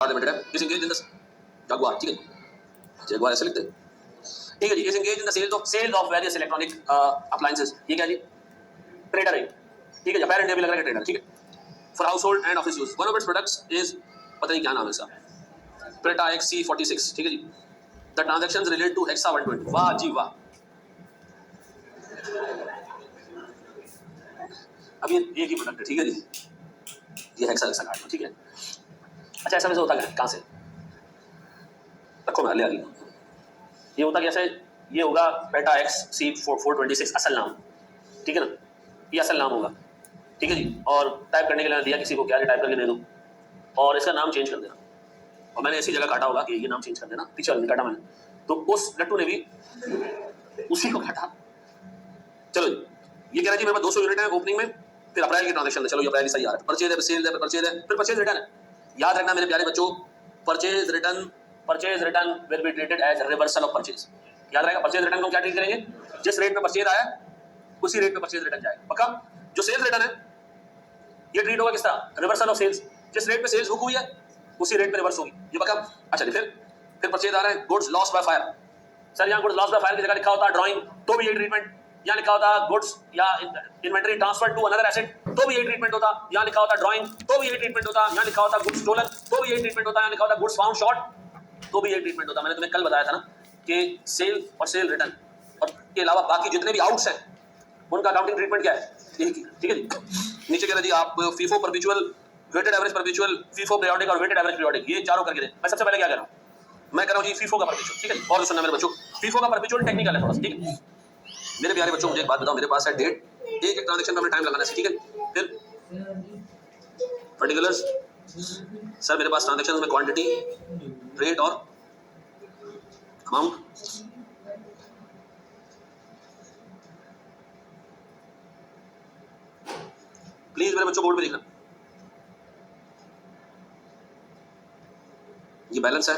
Private limited है, is engaged in the Jaguar, ठीक है, जगुआर ऐसे लिखते हैं, ठीक है जी, is engaged in the sales of various electronic appliances, ये क्या जी, ट्रेडर है, ठीक है, अपेरेंट भी लग रहा है ट्रेडर, ठीक है, for house hold and office use, one of its products is, पता नहीं क्या नाम है इसका, Preta XC46, ठीक है जी, the transactions relate to Hexa 120, वाह जी वाह, अब ये एक ही प्रोडक्ट है, ठीक है जी, ये हेक्सा हेक्सा काट लो, ठीक है, अच्छा ऐसा वैसे होता क्या, कहाँ से रखो, मैं ले आ गई, ये होता कैसे, ये होगा Preta XC426 असल नाम, ठीक है ना, ये असल नाम होगा, ठीक है जी, और टाइप करने के लिए दिया किसी को, क्या टाइप करके दे दो, और इसका नाम चेंज कर देना, और मैंने ऐसी जगह काटा होगा कि ये नाम चेंज कर देना, पीछे वाले ने काटा मैंने, तो उस लट्टू ने भी उसी को काटा, चलो ये कह रहा है जी मेरे पास 200 यूनिट है ओपनिंग में, फिर अप्रैल की ट्रांजैक्शन है, चलो ये अप्रैल ही सही आ रहा है, परचेज है, सेल है, परचेज है, फिर परचेज रिटर्न है, याद रखना मेरे प्यारे बच्चों, purchase return will be treated as reversal of purchase, याद रहेगा, परचेज रिटर्न को क्या ट्रीट करेंगे, जिस रेट पे परचेज आया उसी रेट पे परचेज रिटर्न जाएगा, पक्का, जो सेल्स रिटर्न है ये ट्रीट होगा किस तरह, रिवर्सल ऑफ सेल्स, जिस रेट पे सेल्स बुक हुई है उसी रेट पे रिवर्स होगी, ये पक्का, अच्छा फिर परचेज आ रहा है, goods loss by fire, sir यहाँ गुड्स लॉस बाय फायर की जगह लिखा होता है ड्राइंग, तो भी ये ट्रीटमेंट, यहाँ लिखा होता गुड्स या inventory transfer to another asset, तो भी ये ट्रीटमेंट होता, यहाँ लिखा होता ड्राइंग, तो भी ये ट्रीटमेंट होता, यहाँ लिखा होता गुड्स स्टोलन, तो भी ये ट्रीटमेंट होता, यहाँ लिखा होता गुड्स फाउंड शॉर्ट, तो भी ये ट्रीटमेंट होता, मैंने तुम्हें कल बताया था ना कि सेल और सेल रिटर्न और के अलावा बाकी जितने भी आउट्स हैं उनका अकाउंटिंग ट्रीटमेंट क्या है, ठीक है जी, नीचे कह रहे जी आप FIFO perpetual, weighted average perpetual, FIFO periodic और वेटेड एवरेज पीरियोडिक, ये चारों करके दें, मैं सबसे पहले क्या कर रहा हूँ, मैं कर रहा हूँ जी फीफो का परपेचुअल, ठीक है, और सुनना मेरे बच्चों, फीफो का परपेचुअल टेक्निकल है थोड़ा सा, ठीक है मेरे प्यारे बच्चों, मुझे एक बात बताओ, मेरे पास है डेट, एक ट्रांजैक्शन में हमें टाइम लगाना है, ठीक है, फिर पर्टिकुलर्स, सर मेरे पास ट्रांजैक्शन में क्वांटिटी, रेट और अमाउंट, प्लीज मेरे बच्चों बोर्ड पे देखना, ये बैलेंस है,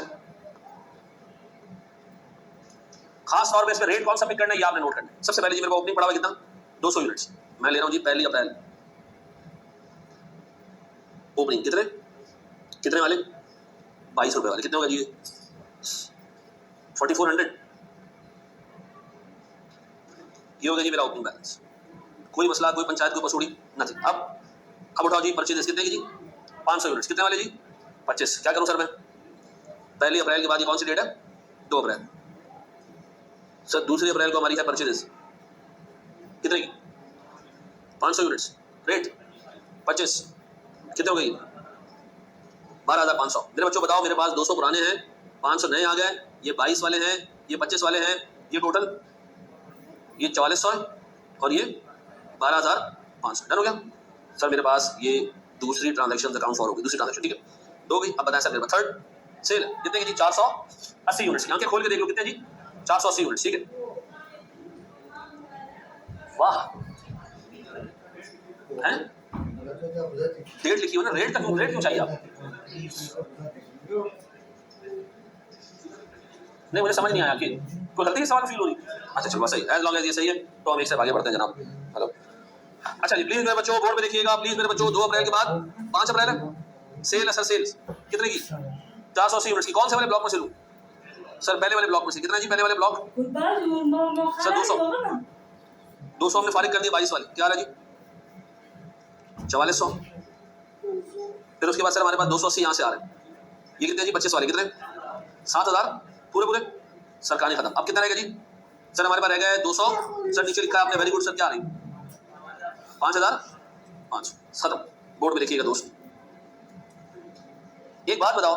खास तौर पे इसमें रेट कौन सा पिक करना है ये आपने नोट करना है, सबसे पहले जी मेरे को ओपनिंग पड़ा हुआ कितना, 200 यूनिट्स, मैं ले रहा हूं जी पहली अप्रैल, ओपनिंग कितने वाले, 22 रुपए वाले, कितने होगा जी ये 4400, ये हो गया जी मेरा ओपनिंग बैलेंस, कोई मसला, कोई पंचायत, कोई पसूड़ी नथिंग, अब उठाओ जी परचेज कितने की जी, 500 यूनिट्स, कितने वाले जी 25, क्या करूं सर मैं, पहली अप्रैल के बाद ये कौन सी डेट है, 2 अप्रैल, सर दूसरी अप्रैल को हमारी है परचेज, कितने की 500 यूनिट्स, रेट 25, कितने हो गई 12,500, मेरे बच्चों बताओ मेरे पास 200 पुराने हैं, 500 नए आ गए, ये 22 वाले हैं, ये 25 वाले हैं, ये टोटल ये 4400 और ये 12,500, डन हो गया, सर मेरे पास ये दूसरी ट्रांजैक्शन अकाउंट फॉर होगी, दूसरी ट्रांजैक्शन, ठीक है, दो गई, अब बताएं सर मेरे पास थर्ड सेल कितने की जी, 480 यूनिट्स, यहाँ के खोल के देख लो कितने जी, 480 यूनिट्स, ठीक है, वाह हैं, डेट लिखी हो ना, रेट तक, रेट क्यों चाहिए आप, नहीं मुझे समझ नहीं आया कि कोई गलती की सवाल फील हो रही, अच्छा चलो सही, एज लॉन्ग एज ये सही है तो हम एक से आगे बढ़ते हैं जनाब, हेलो, अच्छा जी प्लीज मेरे बच्चों बोर्ड पे देखिएगा, प्लीज मेरे बच्चों, 2 अप्रैल के बाद 5 अप्रैल है, सेल है सर, सेल्स कितने की 480 यूनिट्स की, कौन से वाले ब्लॉक में से लूं, सर पहले वाले ब्लॉक में से, कितना जी पहले वाले ब्लॉक, सर 200 हमने फारिग कर दिया, 22 वाले क्या आ रहा जी 4400, फिर उसके बाद सर हमारे पास 280 यहाँ से आ रहे हैं, ये कितने जी 25 वाले कितने 7000 पूरे सर कहानी खत्म, अब कितना रहेगा जी, सर हमारे पास रह गया 200, सर नीचे लिखा है आपने वेरी गुड सर, क्या आ रही 5,500, खत्म, बोर्ड पे देखिएगा दोस्त, एक बात बताओ,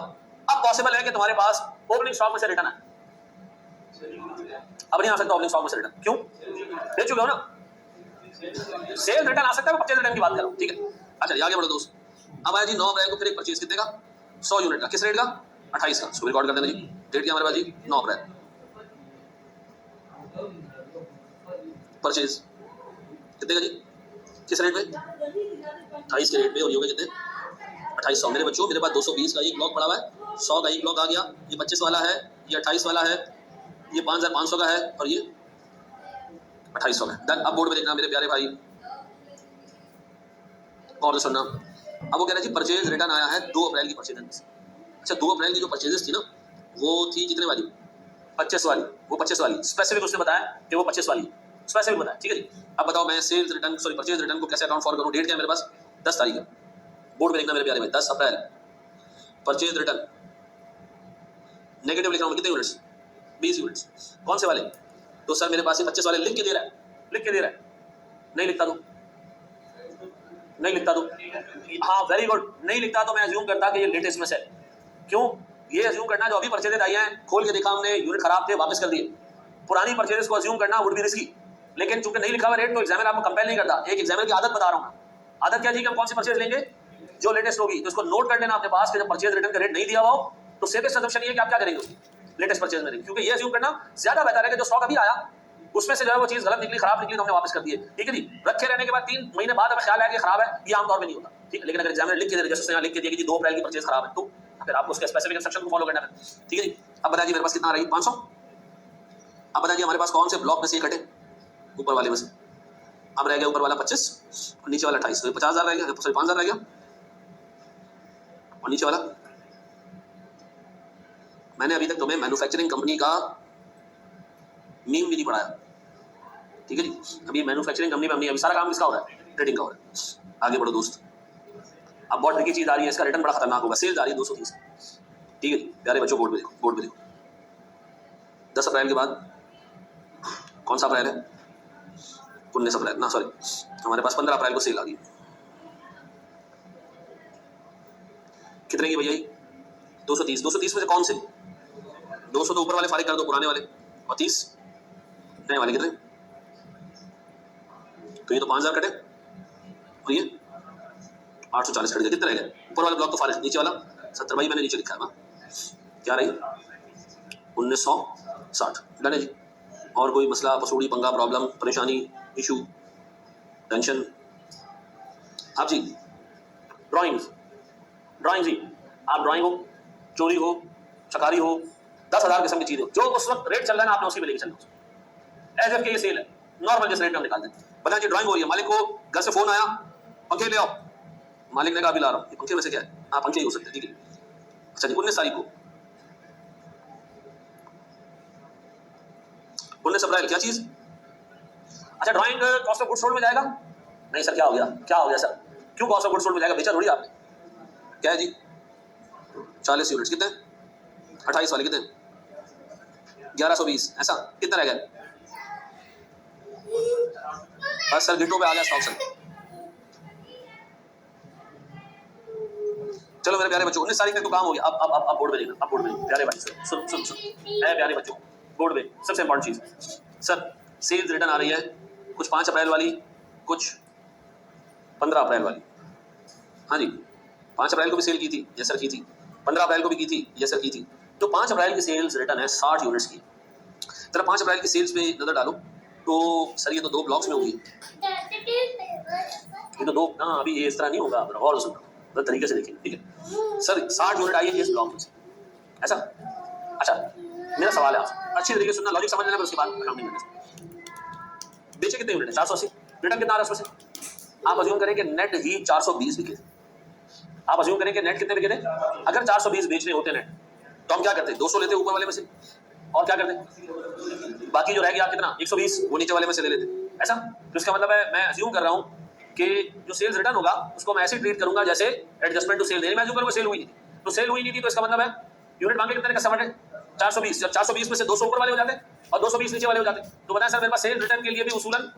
अब पॉसिबल है कि तुम्हारे पास ओपनिंग स्टॉक में से रिटर्न है, अब नहीं आ सकता ओपनिंग स्टॉक में से रिटर्न, क्यों, दे चुके हो ना, सेल रिटर्न आ सकता है, परचेज रिटर्न की बात करो, ठीक है, अच्छा आगे बढ़ो दोस्त, अब आया जी 9 अप्रैल को फिर एक परचेज कितने का, 100 यूनिट का, किस रेट का 28 का, सो रिकॉर्ड कर देना जी, डेट क्या हमारे पास जी 9 अप्रैल, परचेज कितने का जी, किस रेट में 28 के रेट में, और ये हो गए कितने 2800, मेरे बच्चों मेरे पास 220 का एक ब्लॉक पड़ा हुआ है, 100 का एक ब्लॉक आ गया, ये 25 वाला है, ये 28 वाला है, ये 5,500 का है और ये 2800 का, डन, अब बोर्ड में देखना मेरे प्यारे भाई, और सुनना, अब वो कह रहे हैं जी परचेज रिटर्न आया है 2 अप्रैल की परचेज, अच्छा 2 अप्रैल की जो परचेजेस थी ना वो थी कितने वाली, 25 वाली, वो 25 वाली स्पेसिफिक उसने बताया कि वो 25 वाली स्पेसिफिक बताया, ठीक है जी। अब बताओ मैं sales return sorry purchase return को कैसे अकाउंट फॉर करूं। डेट क्या है मेरे पास 10 तारीख है, बोर्ड में लिखना मेरे प्यारे भाई 10 अप्रैल परचेज रिटर्न नेगेटिव लिख रहा हूं कितने यूनिट्स 20 यूनिट्स। कौन से वाले, तो सर मेरे पास ये 25 वाले लिख के दे रहा है, लिख के दे रहा है, नहीं लिखता तो नहीं लिखता तो हाँ वेरी गुड, नहीं लिखता तो मैं अज्यूम करता कि ये लेटेस्ट में से। क्यों ये अज्यूम करना, जो अभी परचेजेज आई हैं खोल के देखा हमने यूनिट खराब थे वापस कर दिए, पुरानी परचेजेस को अज्यूम करना वुड बी रिस्की। लेकिन चूंकि नहीं लिखा हुआ रेट तो एग्जामिनर आपको कंपेल नहीं करता, एक एग्जामिनर की आदत बता रहा हूँ। आदत क्या जी कि हम कौन सी परचेज लेंगे जो लेटेस्ट होगी, तो इसको नोट कर लेना अपने पास कि जब परचेज रिटर्न का रेट नहीं दिया हुआ हो तो सेफेस्ट असम्पशन ये है कि आप क्या करेंगे उसकी लेटेस्ट परचेज में, क्योंकि ये अज्यूम करना ज्यादा बेहतर है कि जो स्टॉक अभी आया उसमें से जो है वो चीज गलत निकली खराब निकली तो हमने वापस कर दिए, ठीक है जी। रखे रहने के बाद 3 महीने बाद हमें ख्याल आया कि खराब है, ये आमतौर पर नहीं होता, ठीक है। लेकिन अगर एग्जामिनर लिख के दे जैसे यहाँ लिख के दिया कि 2 अप्रैल की परचेज खराब है तो फिर आपको उसके स्पेसिफिक इंस्ट्रक्शन को फॉलो करना है, ठीक है जी। अब बताइए मेरे पास कितना रही 500। अब बताइए हमारे पास कौन से ब्लॉक में से कटे, ऊपर वाले में से। अब रह गया ऊपर वाला 25 और नीचे वाला 28, तो 50,000 रह गया, सॉरी 5,000 रह गया और नीचे वाला। मैंने अभी तक तुम्हें मैन्युफैक्चरिंग कंपनी का मीम भी नहीं पढ़ाया, ठीक है जी। अभी मैन्युफैक्चरिंग कंपनी में हमने अभी सारा काम किसका हो रहा है, ट्रेडिंग का हो रहा है। आगे बढ़ो दोस्त, अब बहुत ट्रिकी चीज आ रही है, इसका रिटर्न बड़ा खतरनाक होगा। सेल्स आ रही है 230, ठीक है जी। प्यारे बच्चों बोर्ड में देखो, बोर्ड में देखो 10 अप्रैल के बाद कौन सा अप्रैल है, 19 अप्रैल ना सॉरी हमारे पास 15 अप्रैल को सेल आ गई। कितने की भैया 230, 230 में से कौन से 200 तो ऊपर वाले फारिग कर दो पुराने वाले और 30 नए वाले, कितने, तो ये तो 5,000 कटे और ये 840 कट गए, कितने रह गए ऊपर वाला ब्लॉक तो फारिग, नीचे वाला 70 भाई मैंने नीचे लिखा है ना क्या रही 1960, डन है जी। और कोई मसला पसूड़ी पंगा प्रॉब्लम परेशानी इशू टेंशन। आप जी ड्राइंग्स ड्राइंग जी, आप ड्राइंग हो चोरी हो चकारी हो 10,000 किस्म की चीज हो, जो उस वक्त रेट चल रहा है ना आपने उसी पे लेके चलना, एज एफ के ये सेल है नॉर्मल जिस रेट में हम निकाल देते हैं। बता जी ड्राइंग हो रही है, मालिक को घर से फोन आया पंखे ले आओ, मालिक ने कहा अभी ला रहा हूँ, पंखे में से क्या है, हाँ पंखे ही हो सकते हैं, ठीक है। अच्छा जी 19 तारीख को 19 अप्रैल क्या चीज, अच्छा drawing cost of goods sold में जाएगा, नहीं सर क्या हो गया सर, क्यों कॉस्ट ऑफ गुड्स सोल्ड में जाएगा, बेचा थोड़ी आपने, क्या है जी 40 यूनिट्स, कितने 28 वाले कितने 1120, ऐसा कितना रह गया, बस सर गिटो पे आ गया स्टॉक सर। चलो मेरे प्यारे बच्चों 19 तारीख तक तो काम हो गया। अब बोर्ड में देखना, अब बोर्ड में प्यारे भाई सुन सुन सुन है प्यारे बच्चों, बोर्ड में सबसे इंपॉर्टेंट चीज सर सेल्स रिटर्न आ रही है, कुछ 5 अप्रैल वाली कुछ 15 अप्रैल वाली। हाँ जी 5 अप्रैल को भी सेल की थी यस सर की थी, 15 अप्रैल को भी की थी यस सर की थी। तो 5 अप्रैल की सेल्स रिटर्न है 60 यूनिट्स की। जरा 5 अप्रैल की सेल्स पे नजर डालो तो सर ये तो 2 ब्लॉक्स में होगी, ये तो 2 ना, अभी ये इस तरह नहीं होगा, और सुनो तो तरीके से देखिए, ठीक है सर 60 यूनिट आई है इस ब्लॉक में से, ऐसा। अच्छा मेरा सवाल है आपसे, अच्छी तरीके से सुनना, लॉजिक समझ लेना, फिर उसके बाद अकाउंटिंग करना। बेचे कितने यूनिट है 480, रिटर्न कितना आ रहा है उसमें से, आप अज्यूम करें कि नेट ही 420 बिके, आप अज्यूम करें कि नेट कितने बिके थे, अगर 420 बेचने होते नेट तो हम क्या करते 200 लेते ऊपर वाले में से और क्या करते, बाकी जो रह गया कितना 120 वो नीचे वाले में से ले लेते, ऐसा। तो इसका मतलब है मैं अज्यूम कर रहा हूँ कि जो सेल्स रिटर्न होगा उसको मैं ऐसे ट्रीट करूंगा जैसे एडजस्टमेंट टू सेल, मैं अज्यूम करूंगा सेल हुई नहीं थी, तो सेल हुई नहीं थी तो इसका मतलब है यूनिट मांगे कितने कस्टमर है 420, जब 420 में से 200 ऊपर वाले हो जाते और 220 नीचे वाले हो जाते, तो बताएं सर मेरे पास सेल रिटर्न के लिए भी उसूलन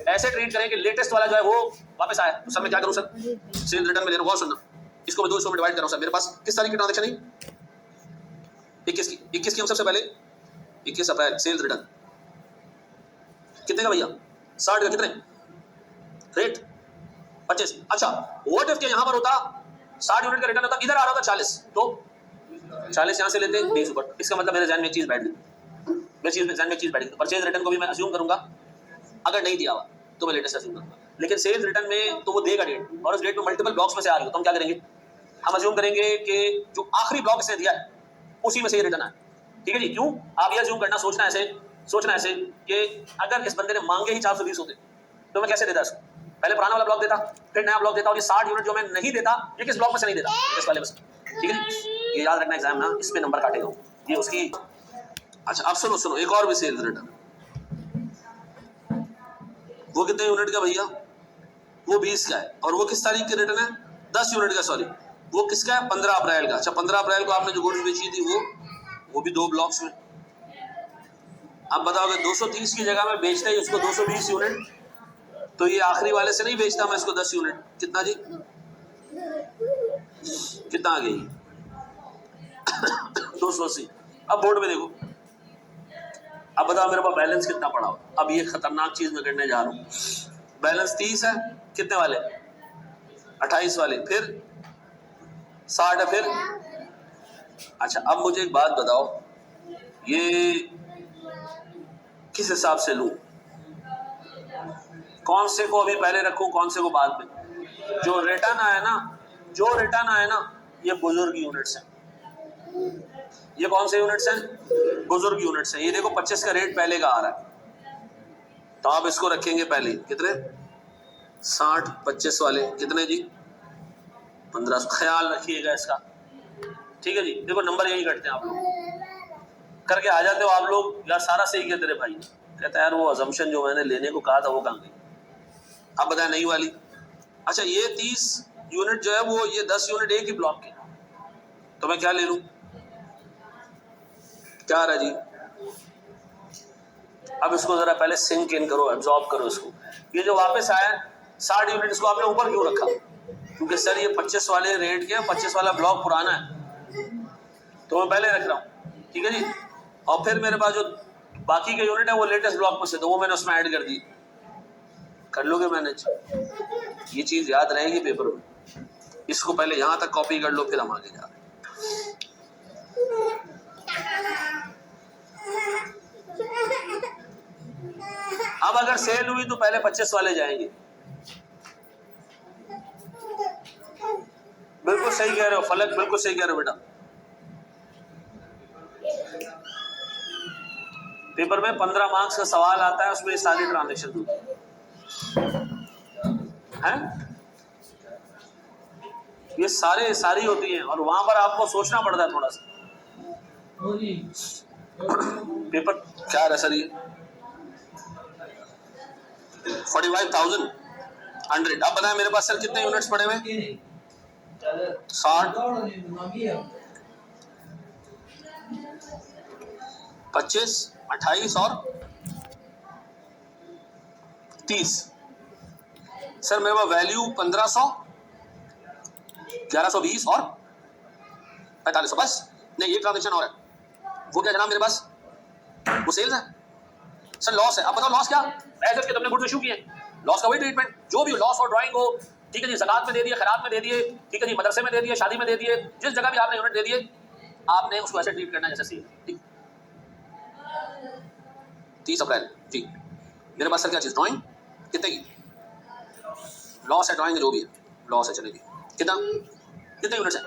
ऐसे ट्रीट करें कि लेटेस्ट वाला जो है वो वापस आया, तो सर मैं क्या करूं सर सेल रिटर्न में ले रहा हूं, सुनना इसको मैं 2 हिस्सों में डिवाइड कर रहा हूं सर। मेरे पास किस तारीख की ट्रांजैक्शन है 21 की हम सबसे पहले 21 अप्रैल सेल्स रिटर्न कितने का भैया 60 का, कितने रेट 25। अच्छा व्हाट इफ के यहां पर होता 60 यूनिट का रिटर्न होता, इधर आ रहा था 40, तो 40 यहां से लेते 20 ऊपर, इसका मतलब मेरे ध्यान में एक चीज बैठ गई, मेरे चीज में ध्यान में एक चीज बैठ गई, परचेज रिटर्न को भी मैं अज्यूम करूंगा, अगर नहीं दिया हुआ तो मैं लेटेस्ट अज्यूम करूंगा, लेकिन सेल्स रिटर्न में तो वो देगा डेट और उस डेट में मल्टीपल ब्लॉक्स में से आ रही हो, तो हम क्या करेंगे, हम अज्यूम करेंगे कि जो आखिरी ब्लॉक इसने दिया है उसी में से ये रिटर्न है, ठीक है जी। क्यों आप ये अज्यूम करना, सोचना ऐसे कि अगर इस बंदे ने मांगे ही 420 होते तो मैं कैसे देता इसको, पहले पुराना वाला ब्लॉक देता फिर नया ब्लॉक देता, और ये 60 यूनिट जो मैं नहीं देता ये किस ब्लॉक में से नहीं देता, इस वाले में से, ठीक है जी। ये याद रखना एग्जाम ना, इस पे नंबर काटेगा ये उसकी। अच्छा अब सुनो सुनो, एक और भी सेल्स रिटर्न, वो कितने यूनिट का भैया, वो 20 का है, और वो किस तारीख के रिटर्न है, 10 यूनिट का, सॉरी वो किसका है, 15 अप्रैल का। अच्छा 15 अप्रैल को आपने जो गुड्स बेची थी वो भी 2 ब्लॉक्स में। अब बताओगे 230 की जगह में बेचता ही उसको 220 यूनिट, तो ये आखिरी वाले से नहीं बेचता मैं इसको 10 यूनिट, कितना जी, कितना आ गई 280। अब बोर्ड में देखो, अब बताओ मेरे पास बैलेंस कितना पड़ा हो। अब ये खतरनाक चीज मैं करने जा रहा हूँ, बैलेंस 30 है, कितने वाले 28 वाले, फिर 60 है, फिर अच्छा अब मुझे एक बात बताओ, ये किस हिसाब से लूं, कौन से को अभी पहले रखूं, कौन से को बाद में। जो रिटर्न आया ना, ये बुजुर्ग यूनिट्स हैं, ये कौन से यूनिट्स हैं, बुजुर्ग यूनिट्स हैं। ये देखो 25 का रेट पहले का आ रहा है, तो आप इसको रखेंगे पहले, कितने 60 25 वाले कितने जी 1500, ख्याल रखिएगा इसका, ठीक है जी। देखो नंबर यही कटते हैं, आप लोग करके आ जाते हो आप लोग, यार सारा सही कहते रहे भाई, कहता है यार वो अजम्पशन जो मैंने लेने को कहा था वो कहाँ गई। अब बताया नई वाली, अच्छा ये 30 यूनिट जो है वो, ये 10 यूनिट एक ही ब्लॉक के, तो मैं क्या ले लूं, क्या आ रहा है जी। अब इसको जरा पहले सिंक इन करो, एब्जॉर्ब करो इसको। ये जो वापस आया 60 यूनिट, इसको आपने ऊपर क्यों रखा, क्योंकि सर ये 25 वाले रेट के, 25 वाला ब्लॉक पुराना है, तो मैं पहले रख रहा हूँ, ठीक है जी। और फिर मेरे पास जो बाकी के यूनिट है वो लेटेस्ट ब्लॉक में से, तो वो मैंने उसमें ऐड कर दी, कर लोगे मैनेज, ये चीज याद रहेगी पेपर में। इसको पहले यहां तक कॉपी कर लो, फिर हम आगे जा रहे हैं। अब अगर सेल हुई तो पहले 25 वाले जाएंगे, बिल्कुल सही कह रहे हो फलक, बिल्कुल सही कह रहे हो बेटा। पेपर में 15 मार्क्स का सवाल आता है, उसमें सारी ट्रांजेक्शन होती है, ये सारी होती हैं, और वहां पर आपको सोचना पड़ता है थोड़ा सा। पेपर क्या है सर, ये 45,100। अब बताएं मेरे पास सर कितने यूनिट्स पड़े हुए, 60 25 28 और 30। सर मेरे पास वैल्यू 1500 1120 और 4500, बस नहीं एक ट्रांजेक्शन और है, वो क्या जनाब मेरे पास, वो सेल्स है सर, लॉस है। अब बताओ लॉस क्या, एसेट के तुमने गुड्स इशू किए, लॉस का वही ट्रीटमेंट, जो भी लॉस और ड्राइंग हो, ठीक है जी, ज़कात में दे दिए, खैरात में दे दिए, ठीक है जी, मदरसे में दे दिए, शादी में दे दिए, जिस जगह भी आपने यूनिट दे दिए, आपने उसको ऐसे ट्रीट करना है जैसे सेल, ठीक। 30 अप्रैल जी, मेरे पास सर क्या चीज़, ड्राइंग कितने की, लॉस है ड्राइंग जो भी है, लॉस है चलेगी, कितना कितने यूनिट्स है,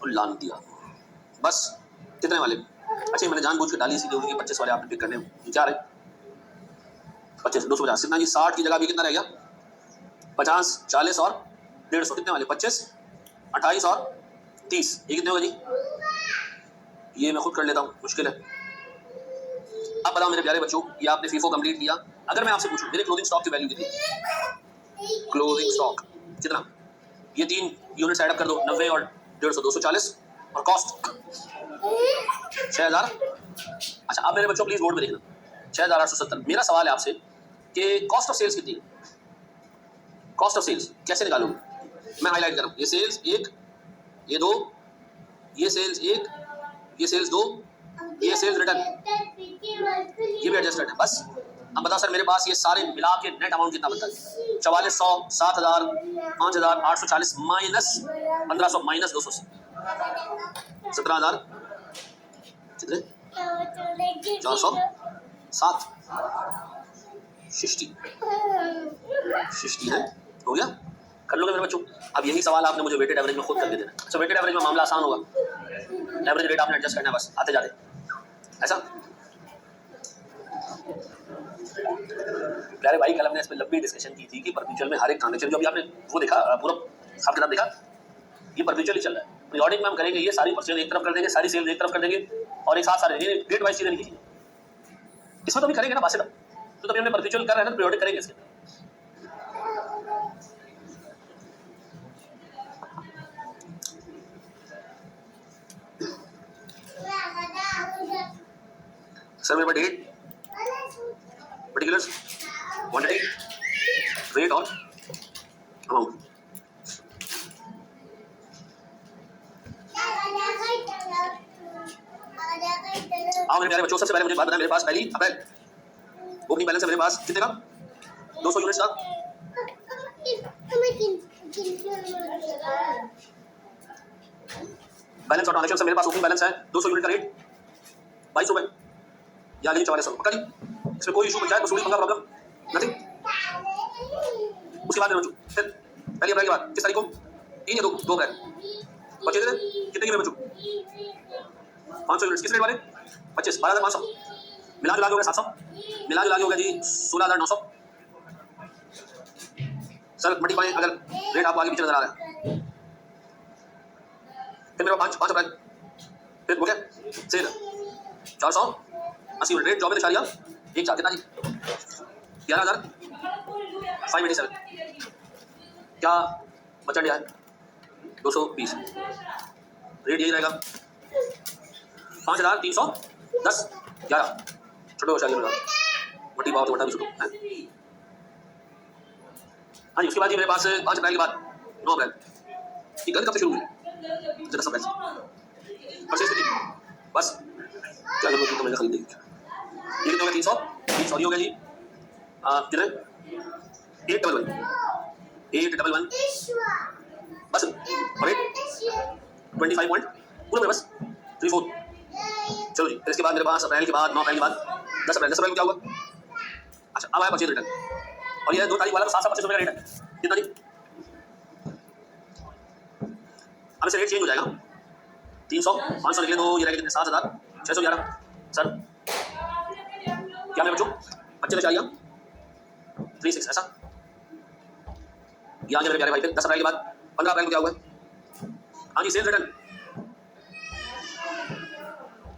लान दिया बस, कितने वाले, अच्छा मैंने जानबूझ के डाली इसीलिए होगी, 25 वाले आपने पिक करने, क्या रहे 25 250, कितना जी 60 की जगह भी कितना रह गया, 50 40 और 150, कितने वाले 25 28 और 30, ये कितने होगा जी, ये मैं खुद कर लेता हूँ, मुश्किल है। अब बताओ मेरे प्यारे बच्चों, ये आपने फीफो कंप्लीट किया, अगर मैं आपसे पूछूं मेरे क्लोजिंग स्टॉक की वैल्यू कितनी, क्लोजिंग स्टॉक कितना, ये 3 यूनिट्स ऐड अप कर दो, 90 और 150 240, और कॉस्ट 6000। अच्छा अब मेरे बच्चों प्लीज बोर्ड में देखना, 6870। मेरा सवाल है आपसे कि कॉस्ट ऑफ सेल्स कितनी है, कॉस्ट ऑफ सेल्स कैसे निकालूंगा, मैं हाईलाइट कर रहा हूँ, ये सेल्स 1, ये 2, ये सेल्स 1, ये सेल्स 2, ये सेल्स रिटर्न, ये भी एडजस्ट रिटर्न, बस। अब बताओ सर मेरे पास ये सारे मिला के नेट अमाउंट कितना बनता है, 4400 7000 5840 माइनस 1500 माइनस 280, 17000 कितने 407 60 है, हो गया, कर लोगे मेरे बच्चों। अब यही सवाल आपने मुझे वेटेड एवरेज में खुद करके देना, अच्छा वेटेड एवरेज में मामला आसान होगा, एवरेज रेट आपने एडजस्ट करना है बस आते जाते, ऐसा। प्यारे भाई कल हमने इस पर लंबी डिस्कशन की थी कि परपेचुअल में हर एक ट्रांजेक्शन जो अभी आपने वो देखा पूरा हिसाब किताब देखा, ये परपेचुअल ही चल रहा है, पीरियोडिक में हम करेंगे ये सारी परचेज एक तरफ कर देंगे, सारी सेल्स एक तरफ कर देंगे और एक साथ सारे डेट वाइज चीजें लिखी। इसमें तो भी करेंगे ना बात से, तो तभी हमने परपेचुअल कर रहे हैं ना, पीरियोडिक करेंगे इसके। सर मेरे पास डेट, पर्टिकुलर्स, क्वांटिटी, रेट और अमाउंट। आओ मेरे प्यारे बच्चों, सबसे पहले मुझे बात बताएं, मेरे पास पहली अप्रैल ओपनिंग बैलेंस है मेरे पास कितने का? 200 यूनिट्स का। बैलेंस और ट्रांजैक्शन से मेरे पास ओपनिंग बैलेंस है 200 यूनिट का रेट 22 रुपए या लेकिन 4400 पक्का जी। इसमें कोई इशू पंचायत वसूली पंगा प्रॉब्लम नथिंग। उसके बाद मेरे बच्चों फिर पहली अप्रैल के बाद किस तारीख को? 3 या 2 अप्रैल। बच्चे कितने की मेरे बच्चों? 500 यूनिट्स। किस रेट वाले? 25 12,500 मिला जुला के हो गया 700, मिला जुला के हो गया जी 16,900। सर मल्टीप्लाई अगर रेट आपको आगे पीछे नजर आ रहा है। फिर मेरे पास 5 अप्रैल फिर हो गया सेल 480 यूनिट रेट 24.14 कितना जी? 11,587। क्या बचा दिया है? 220 रेट यही रहेगा 5,310 11 छोटो बचा लिया मोटी पावर तो बटा भी छोटो। हाँ जी, उसके बाद जी मेरे पास 5 अप्रैल के बाद 9 अप्रैल ये गलत कब से शुरू हुई? 10 अप्रैल बस क्या जरूरत है खरीदने की। ये कितना हो गया? 300 हो गया जी कितने? 811 बस और 25 पॉइंट पूरा बस 34। चलो जी, फिर इसके बाद मेरे पास अप्रैल के बाद 9 अप्रैल के बाद 10 अप्रैल को क्या हुआ? अच्छा अब आया परचेज रिटर्न और ये 2 तारीख वाला तो 725 रुपये का रेट है कितना जी? अब इसे रेट चेंज हो जाएगा 300 500 निकले तो ये रहेगा कितने? 7,611। सर क्या मेरे बच्चों 25.36 ऐसा ये आगे मेरे प्यारे भाई। फिर 10 अप्रैल के बाद 15 अप्रैल को क्या हुआ? हाँ जी सेल्स रिटर्न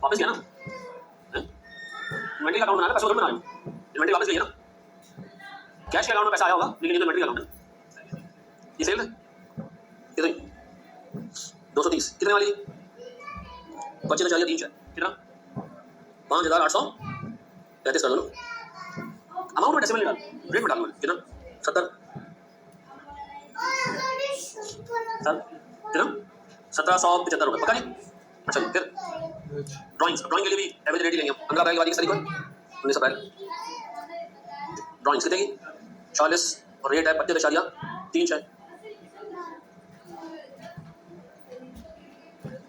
वापस गया ना, इन्वेंटरी का अकाउंट बना रहा है, पैसा बना रहा है, इन्वेंटरी वापस गई है ना, कैश के अकाउंट में पैसा आया होगा लेकिन ये तो इन्वेंटरी अकाउंट है। ये सेल है कितनी? 230 कितने वाली? 25.3 कितना? 5,833 कर लो। अमाउंट में डेसिमल निकाल, रेट में डाल कितना? 70 सर कितना? 1,775 रुपये पक्का जी। अच्छा फिर ड्राइंग के लिए भी एवरेज रेट ही लेंगे हम। 15 अप्रैल के बाद 21 तारीख को 19 अप्रैल ड्राइंग्स कितने की? 40 और रेट है 25.36।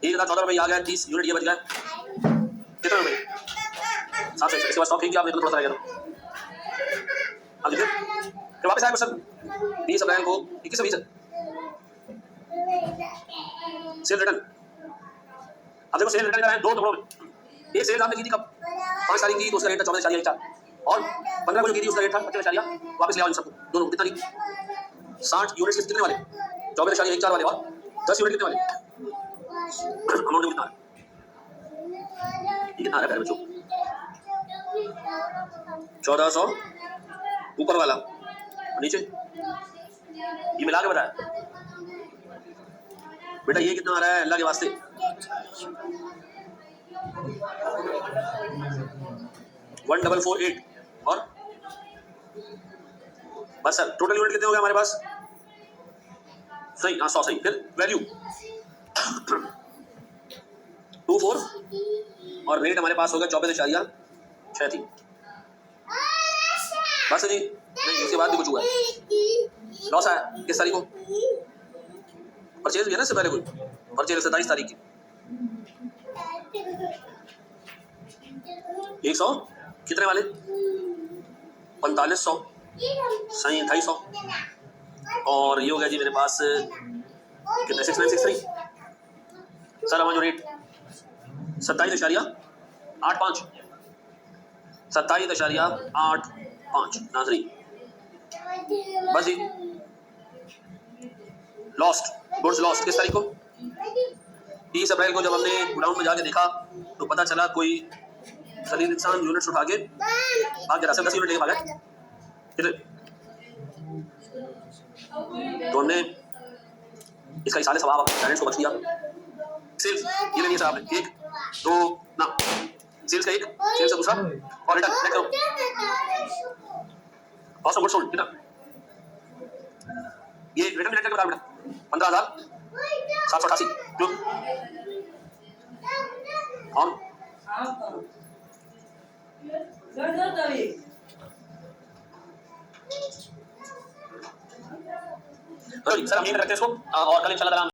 1,014 रुपये आ गया 30 यूनिट ये बच गया कितना रुपये? 700। इसके बाद स्टॉक ठीक आप थोड़ा सा रह गया। अब देखिए फिर वापस आया क्वेश्चन 20 अप्रैल को 21 से 20 सेल रिटर्न। अब देखो सेल रिटर्न का है 2 टुकड़ों में। एक सेल आपने की थी कब? 5 तारीख की तो उसका रेट था 14.4 और 15 को जो की थी उसका रेट था 25.4। वापस ले आओ इन सबको दोनों कितना थी? 60 यूनिट्स कितने वाले? 24.4 वाले और 10 यूनिट कितने वाले? अमाउंट कितना है? ये कितना है प्यारे बच्चों? 1400 ऊपर वाला नीचे ये मिला के बताया बेटा ये कितना आ रहा है अल्लाह के वास्ते? 1448 और बस सर टोटल यूनिट कितने हो गए हमारे पास? सही हाँ 100 सही। फिर वैल्यू 24 और रेट हमारे पास होगा 24.6 थी बस जी। नहीं उसके बाद भी कुछ हुआ लॉस आया किस तारीख को? परचेज भी है ना इससे पहले कोई परचेज 27 तारीख की 100 कितने वाले? 4500 सही 250 और ये हो गया जी मेरे पास कितने? 6963 सर हमारा जो रेट 27.85 27.85 नाजरी बस जी। लॉस्ट गुड्स लॉस्ट किस तारीख को? 30 अप्रैल को जब हमने गोडाउन में जाके देखा तो पता चला कोई खलील इंसान यूनिट्स उठा के भाग गया, 10 यूनिट लेके भागा। तो हमने इसका इसाले सवाब पेरेंट्स को बख्श दिया। सेल्स ये लेनी है सर आपने, 1 2 ना सेल्स का 1, सेल्स का दूसरा और रिटर्न नेट करो। कॉस्ट ऑफ गुड्स सोल्ड कितना? ये रिटर्न नेट करके बता बेटा 15,788 क्लोज ऑन। सर हम ये रखते हैं इसको और कल इंशाल्लाह